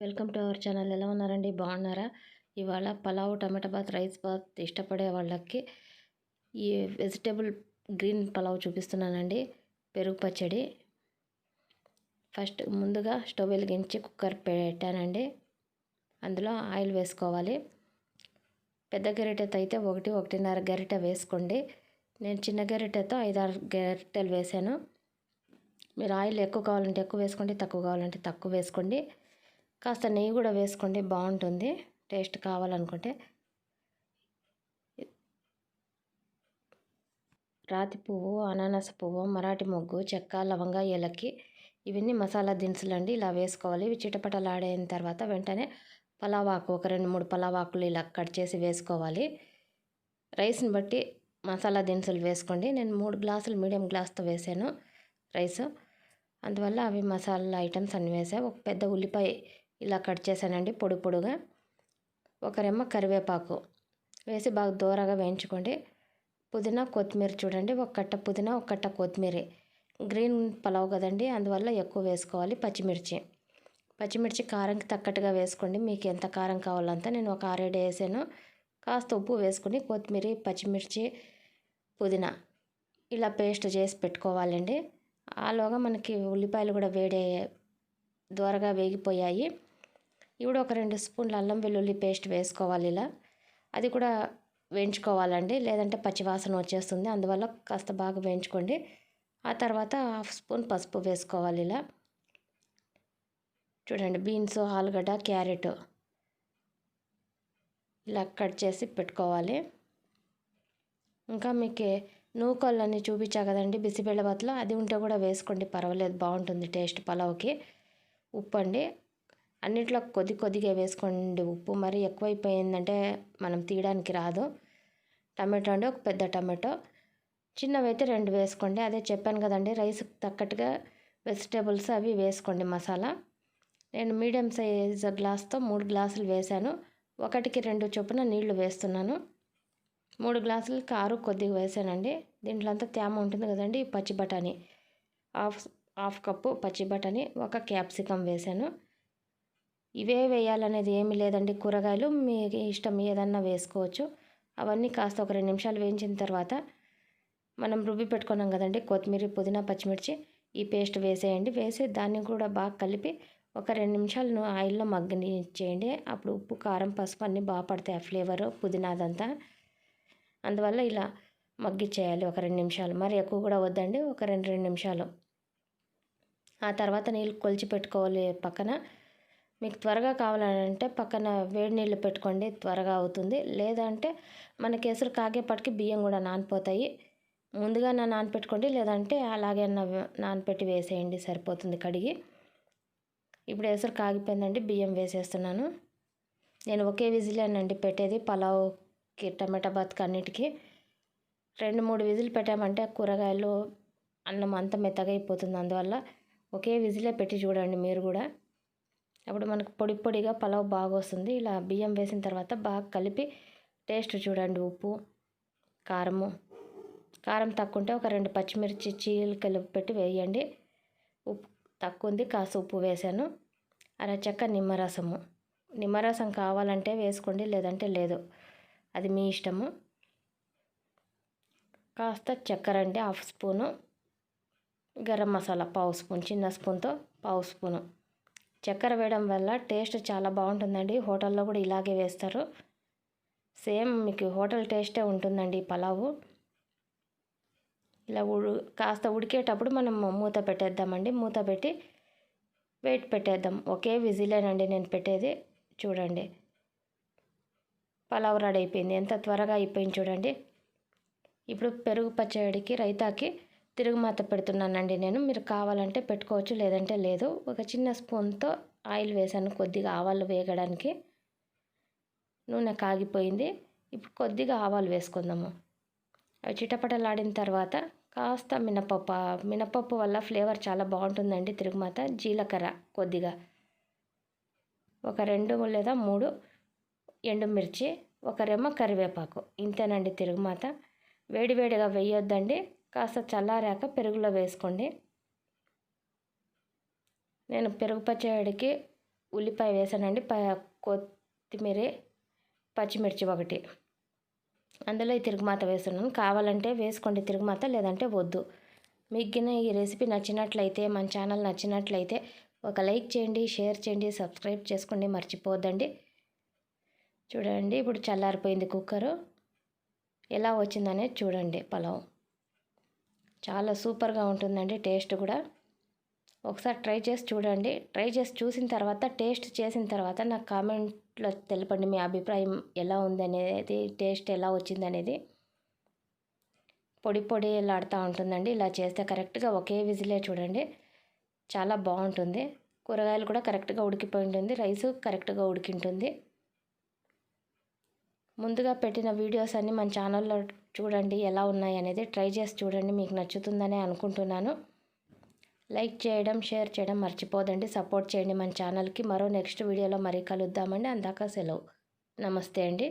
Welcome to our channel. ఎలా ఉన్నారండి? బాగున్నారా? ఇవాళ పలావ్, టమాటా బాత్, రైస్ బాత్ ఇష్టపడే వాళ్ళకి ఈ వెజిటేబుల్ గ్రీన్ పలావ్ చూపిస్తున్నానండి. పెరుగు పచ్చడి. ఫస్ట్ ముందుగా స్టవ్ వెలిగించి కుక్కర్ పెట్టానండి. అందులో ఆయిల్ వేసుకోవాలి. పెద్ద గరిటెతో అయితే 1-1.5 గరిటె వేసుకోండి. నేను చిన్న గరిటెతో 5-6 గరిటెలు వేసాను. మీరు ఆయిల్ ఎక్కువ కావాలంటే ఎక్కువ వేసుకోండి, తక్కువ కావాలంటే తక్కువ వేసుకోండి. కాస్త నెయ్యి కూడా వేసుకోండి, బాగుంటుంది టేస్ట్ కావాలనుకుంటే. రాతి పువ్వు, అనానస పువ్వు, మరాఠీ మొగ్గు, చెక్క, లవంగ, ఏలక్కి ఇవన్నీ మసాలా దినుసులు అండి. ఇలా వేసుకోవాలి. ఇవి చిటపటలాడిన తర్వాత వెంటనే పలావాకు, ఒక 2-3 పలావాకులు ఇలా కట్ చేసి వేసుకోవాలి. రైస్ని బట్టి మసాలా దినుసులు వేసుకోండి. నేను 3 గ్లాసులు మీడియం గ్లాస్తో వేసాను రైస్. అందువల్ల అవి మసాలా ఐటమ్స్ అన్నీ వేసా. ఒక పెద్ద ఉల్లిపాయ ఇలా కట్ చేశానండి పొడుగా. ఒక రెమ్మ కరివేపాకు వేసి బాగా దూరగా వేయించుకోండి. పుదీనా, కొత్తిమీర చూడండి, ఒక కట్ట పుదీనా, ఒక కట్ట కొత్తిమీర. గ్రీన్ పలావ్ కదండి, అందువల్ల ఎక్కువ వేసుకోవాలి. పచ్చిమిర్చి కారంకి తగ్గట్టుగా వేసుకోండి. మీకు ఎంత కారం కావాలంత. నేను ఒక 6-7 వేసాను. కాస్త ఉప్పు వేసుకుని కొత్తిమీర, పచ్చిమిర్చి, పుదీనా ఇలా పేస్ట్ చేసి పెట్టుకోవాలండి. ఆలోగా మనకి ఉల్లిపాయలు కూడా దూరగా వేగిపోయాయి. ఇప్పుడు ఒక 2 స్పూన్ల అల్లం వెల్లుల్లి పేస్ట్ వేసుకోవాలి. ఇలా అది కూడా వేయించుకోవాలండి, లేదంటే పచ్చివాసన వచ్చేస్తుంది. అందువల్ల కాస్త బాగా వేయించుకోండి. ఆ తర్వాత 1/2 స్పూన్ పసుపు వేసుకోవాలి. ఇలా చూడండి, బీన్స్, ఆలుగడ్డ, క్యారెట్ ఇలా కట్ చేసి పెట్టుకోవాలి. ఇంకా మీకు నూకలని చూపించా కదండి బిసిబెళ్ళబాత్లో, అది ఉంటే కూడా వేసుకోండి, పర్వాలేదు, బాగుంటుంది టేస్ట్ పలావ్కి. ఉప్పు అండి, అన్నిట్లో కొద్దిగా వేసుకోండి ఉప్పు. మరి ఎక్కువైపోయిందంటే మనం తీయడానికి రాదు. టమాటో అండి, ఒక పెద్ద టమాటో, చిన్నవైతే 2 వేసుకోండి. అదే చెప్పాను కదండి, రైస్కి తగ్గట్టుగా వెజిటేబుల్స్ అవి వేసుకోండి మసాలా. నేను మీడియం సైజ్ గ్లాస్తో 3 గ్లాసులు వేసాను. 1-2 చొప్పున నీళ్లు వేస్తున్నాను. 3 గ్లాసులు కారు కొద్దిగా వేసానండి. దీంట్లో అంతా తేమ ఉంటుంది కదండి. పచ్చి బఠానీ హాఫ్ కప్పు పచ్చి బఠానీ, ఒక క్యాప్సికం వేసాను. ఇవే వేయాలనేది ఏమీ లేదండి. కూరగాయలు మీకు ఇష్టం ఏదన్నా వేసుకోవచ్చు. అవన్నీ కాస్త ఒక 2 నిమిషాలు వేయించిన తర్వాత మనం రుబ్బి పెట్టుకున్నాం కదండి కొత్తిమీర, పుదీనా, పచ్చిమిర్చి, ఈ పేస్ట్ వేసేయండి. వేసి దాన్ని కూడా బాగా కలిపి ఒక 2 నిమిషాలు ఆయిల్లో మగ్గనిచ్చేయండి. అప్పుడు ఉప్పు, కారం, పసుపు అన్నీ బాగా పడతాయి, ఆ ఫ్లేవరు పుదీనా అదంతా. అందువల్ల ఇలా మగ్గిచ్చేయాలి ఒక 2 నిమిషాలు. మరి ఎక్కువ కూడా వద్దండి, ఒక 2 నిమిషాలు. ఆ తర్వాత నీళ్ళు కొలిచి పెట్టుకోవాలి పక్కన. మీకు త్వరగా కావాలంటే పక్కన వేడి నీళ్ళు పెట్టుకోండి, త్వరగా అవుతుంది. లేదంటే మనకి ఎసురు కాగేపటికి బియ్యం కూడా నానిపోతాయి. ముందుగా నానపెట్టుకోండి, లేదంటే అలాగే నానపెట్టి వేసేయండి, సరిపోతుంది కడిగి. ఇప్పుడు ఎసురు కాగిపోయిందండి, బియ్యం వేసేస్తున్నాను. నేను ఒకే విజిలేనండి పెట్టేది పలావ్కి, టమాటా బాత్కి అన్నిటికీ. 2-3 విజిల్ పెట్టామంటే కూరగాయలు, అన్నం అంతా మెత్తగా అయిపోతుంది. అందువల్ల ఒకే విజిలే పెట్టి చూడండి మీరు కూడా. అప్పుడు మనకు పొడిగా పలావ్ బాగా వస్తుంది. ఇలా బియ్యం వేసిన తర్వాత బాగా కలిపి టేస్ట్ చూడండి. ఉప్పు, కారం తక్కువ ఉంటే ఒక 2 పచ్చిమిర్చి చీలికలు పెట్టి వేయండి. ఉప్పు తక్కువ ఉంది, కాస్త ఉప్పు వేసాను. అరచెక్క నిమ్మరసం కావాలంటే వేసుకోండి, లేదంటే లేదు, అది మీ ఇష్టము. కాస్త చక్కెర అండి, 1/2 స్పూను. గరం మసాలా 1/2 స్పూన్, చిన్న స్పూన్తో 1/2 స్పూను. చక్కెర వేయడం వల్ల టేస్ట్ చాలా బాగుంటుందండి. హోటల్లో కూడా ఇలాగే వేస్తారు. సేమ్ మీకు హోటల్ టేస్టే ఉంటుందండి ఈ పలావు. ఇలా కాస్త ఉడికేటప్పుడు మనం మూత పెట్టేద్దామండి. మూత పెట్టి వెయిట్ పెట్టేద్దాం. ఒకే విజిలేనండి నేను పెట్టేది. చూడండి, పలావ్ రెడీ అయిపోయింది. ఎంత త్వరగా అయిపోయింది చూడండి. ఇప్పుడు పెరుగు పచ్చడికి, రైతాకి తిరుగుమాత పెడుతున్నానండి నేను. మీరు కావాలంటే పెట్టుకోవచ్చు, లేదంటే లేదు. ఒక చిన్న స్పూన్తో ఆయిల్ వేసాను, కొద్దిగా ఆవాలు వేగడానికి. నూనె కాగిపోయింది. ఇప్పుడు కొద్దిగా ఆవాలు వేసుకుందాము. అవి చిటపటలాడిన తర్వాత కాస్త మినపప్పు వల్ల ఫ్లేవర్ చాలా బాగుంటుందండి తిరుగుమాత. జీలకర్ర కొద్దిగా, ఒక 2 లేదా 3 ఎండుమిర్చి, ఒక రెమ్మ కరివేపాకు. ఇంతేనండి తిరుగుమాత. వేడివేడిగా వేయొద్దండి, కాస్త చల్లారాక పెరుగులో వేసుకోండి. నేను పెరుగు పచ్చడికి ఉల్లిపాయ వేసానండి, కొత్తిమీర, పచ్చిమిర్చి ఒకటి, అందులో ఈ తిరుగుమాత వేస్తున్నాను. కావాలంటే వేసుకోండి తిరుగుమాత, లేదంటే వద్దు. మీకు ఈ రెసిపీ నచ్చినట్లయితే, మన ఛానల్ నచ్చినట్లయితే ఒక లైక్ చేయండి, షేర్ చేయండి, సబ్స్క్రైబ్ చేసుకోండి, మర్చిపోద్దండి. చూడండి ఇప్పుడు చల్లారిపోయింది కుక్కరు. ఎలా వచ్చిందనేది చూడండి. పలావ్ చాలా సూపర్గా ఉంటుందండి, టేస్ట్ కూడా. ఒకసారి ట్రై చేసి చూడండి. ట్రై చేసి చూసిన తర్వాత, టేస్ట్ చేసిన తర్వాత నాకు కామెంట్లో తెలపండి మీ అభిప్రాయం ఎలా ఉందనేది, టేస్ట్ ఎలా వచ్చిందనేది. పొడి పొడిలాడుతూ ఉంటుందండి. ఇలా చేస్తే కరెక్ట్గా ఒకే విజిలే చూడండి, చాలా బాగుంటుంది. కూరగాయలు కూడా కరెక్ట్గా ఉడికిపోయి ఉంటుంది, రైసు కరెక్ట్గా ఉడికింటుంది. ముందుగా పెట్టిన వీడియోస్ అన్నీ మన ఛానల్లో చూడండి, ఎలా ఉన్నాయి అనేది ట్రై చేసి చూడండి. మీకు నచ్చుతుందనే అనుకుంటున్నాను. లైక్ చేయడం, షేర్ చేయడం మర్చిపోదండి. సపోర్ట్ చేయండి మన ఛానల్కి. మరో నెక్స్ట్ వీడియోలో మరీ కలుద్దామండి. అందాక సెలవు. నమస్తే అండి.